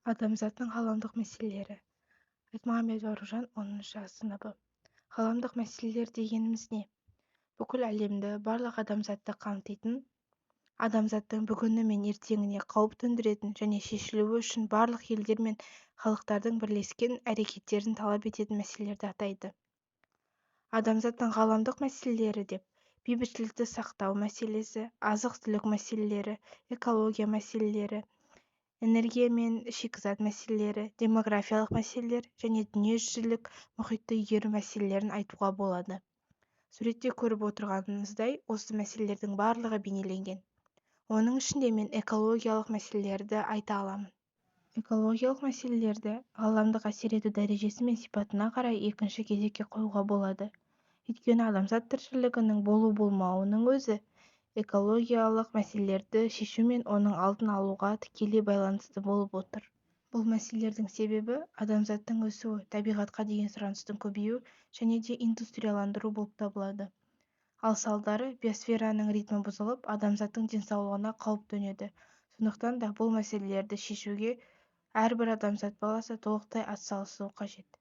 Адамзаттың ғаламдық мәселелері. Айтмағамбет Бауыржан, 10 сыныбы. Ғаламдық мәселелер дегеніміз не? Бүкіл әлемді, барлық адамзатты қамтитын, адамзаттың бүгіні мен ертеңіне қауіп төндіретін және шешілуі үшін барлық елдер мен халықтардың бірлескен әрекеттерін талап ететін мәселелерді атайды. Адамзаттың ғаламдық мәселелері деп бейбітшілікті сақтау мәселесі, азық-түлік мәселелері, экология мәселелері, энергия мен шикізат мәселелері, демографиялық мәселелер және дүниежүзілік мұхитты игеру мәселелерін айтуға болады. Суретте көріп отырғанымыздай, осы мәселелердің барлығы бейнеленген. Оның ішінде мен экологиялық мәселелерді айта аламын. Экологиялық мәселелерді ғаламдық әсер ету дәрежесі мен сипатына қарай екінші кезекке қоюға болады. Өйткені адамзат тіршілігінің болу-болмауының өзі экологиялық мәселелерді шешу мен оның алдын алуға тікелей байланысты болып отыр. Бұл мәселелердің себебі адамзаттың өсуі, табиғатқа деген сұраныстың көбеюі және де индустрияландыру болып табылады. Ал салдары биосфераның ритмі бұзылып, адамзаттың денсаулығына қауіп төнеді. Сондықтан да бұл мәселелерді шешуге әрбір адамзат баласы толықтай атсалысуы қажет.